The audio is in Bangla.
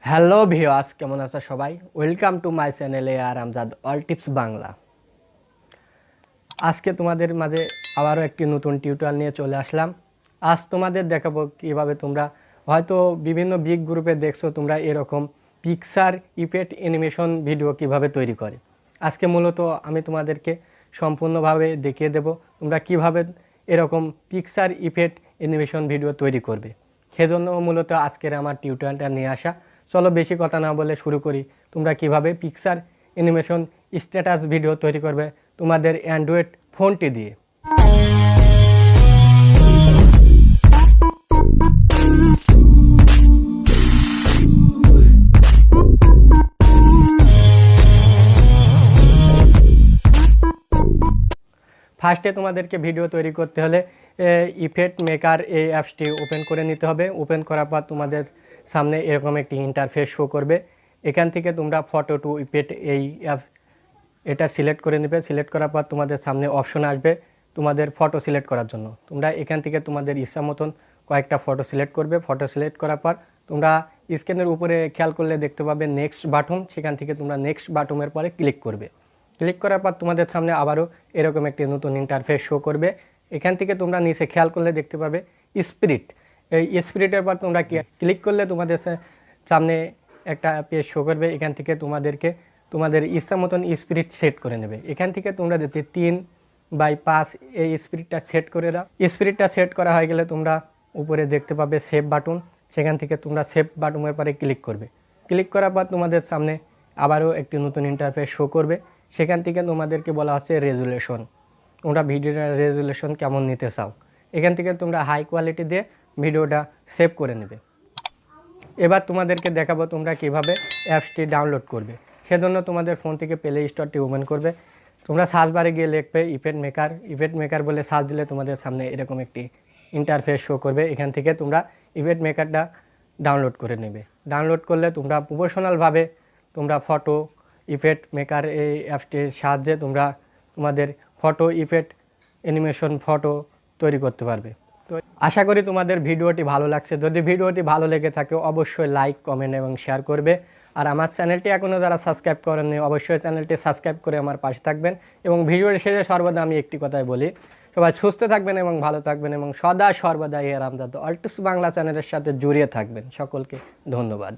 হ্যালো ভিউয়ার্স, কেমন আছো সবাই? Welcome to my channel Amjad all tips Bangla. আজকে তোমাদের মাঝে আবারও একটি নতুন টিউটোরিয়াল নিয়ে চলে আসলাম। আজ তোমাদের দেখাবো কিভাবে তোমরা হয়তো বিভিন্ন বিগ গ্রুপে দেখছো তোমরা এরকম পিকচার ইফেক্ট অ্যানিমেশন ভিডিও কিভাবে তৈরি করে। আজকে মূলত আমি তোমাদেরকে সম্পূর্ণভাবে দেখিয়ে দেব তোমরা কিভাবে এরকম পিকচার ইফেক্ট অ্যানিমেশন ভিডিও তৈরি করবে। সেজন্য মূলত আজকের আমার টিউটোরিয়ালটা নিয়ে আসা। চলো বেশি কথা না বলে শুরু করি। তোমরা কিভাবে পিকচার অ্যানিমেশন স্ট্যাটাস ভিডিও তৈরি করবে তোমাদের অ্যান্ড্রয়েড ফোনটি দিয়ে। ফার্স্টে তোমাদেরকে ভিডিও তৈরি করতে হলে ইফেক্ট মেকার এই অ্যাপসটি ওপেন করে নিতে হবে। ওপেন করার পর তোমাদের সামনে এরকম একটি ইন্টারফেস শো করবে। এখান থেকে তোমরা ফটো টু ইফেক্ট এই অ্যাপ এটা সিলেক্ট করে নেবে। সিলেক্ট করার পর তোমাদের সামনে অপশন আসবে তোমাদের ফটো সিলেক্ট করার জন্য। তোমরা এখান থেকে তোমাদের ইচ্ছা মতন কয়েকটা ফটো সিলেক্ট করবে। ফটো সিলেক্ট করার পর তোমরা স্ক্রিনের উপরে খেয়াল করলে দেখতে পাবে নেক্সট বাটন। সেখান থেকে তোমরা নেক্সট বাটনের পরে ক্লিক করবে। ক্লিক করার পর তোমাদের সামনে আবারও এরকম একটি নতুন ইন্টারফেস শো করবে। এখান থেকে তোমরা নিচে খেয়াল করলে দেখতে পাবে স্পিরিট। এই স্পিরিটের পর তোমরা ক্লিক করলে তোমাদের সামনে একটা পেজ শো করবে। এখান থেকে তোমাদের ইচ্ছা মতন স্পিরিট সেট করে নেবে। এখান থেকে তোমরা যদি 3/5 এই স্পিরিটটা সেট করে দাও। স্পিরিটটা সেট করা হয়ে গেলে তোমরা উপরে দেখতে পাবে সেভ বাটন। সেখান থেকে তোমরা সেভ বাটনের পরে ক্লিক করবে। ক্লিক করার পর তোমাদের সামনে আবারও একটি নতুন ইন্টারফেস শো করবে। সেখান থেকে তোমাদেরকে বলা হচ্ছে রেজুলেশন। তোমরা ভিডিওটার রেজুলেশন কেমন নিতে চাও। এখান থেকে তোমরা হাই কোয়ালিটি দিয়ে ভিডিওটা সেভ করে নেবে। এবার তোমাদেরকে দেখাবো তোমরা কিভাবে অ্যাপসটি ডাউনলোড করবে। সেজন্য তোমাদের ফোন থেকে প্লে স্টোরটি ওপেন করবে। তোমরা সার্চ বারে গিয়ে লিখবে ইফেক্ট মেকার বলে সার্চ দিলে তোমাদের সামনে এরকম একটি ইন্টারফেস শো করবে। এখান থেকে তোমরা ইফেক্ট মেকারটা ডাউনলোড করে নেবে। ডাউনলোড করলে তোমরা প্রফেশনালভাবে তোমরা ফটো ইফেক্ট মেকার এই অ্যাপসটির সাহায্যে তোমরা তোমাদের ফটো ইফেক্ট অ্যানিমেশন ফটো তৈরি করতে পারবে। তো আশা করি তোমাদের ভিডিওটি ভালো লাগছে। যদি ভিডিওটি ভালো লেগে থাকে অবশ্যই লাইক, কমেন্ট এবং শেয়ার করবে। আর আমার চ্যানেলটি এখনও যারা সাবস্ক্রাইব করেননি অবশ্যই চ্যানেলটি সাবস্ক্রাইব করে আমার পাশে থাকবেন। এবং ভিডিওর শেষে সর্বদা আমি একটি কথাই বলি, সবাই সুস্থ থাকবেন এবং ভালো থাকবেন এবং সদা সর্বদা আমজাদ অল টিপস বাংলা চ্যানেলের সাথে জড়িয়ে থাকবেন। সকলকে ধন্যবাদ।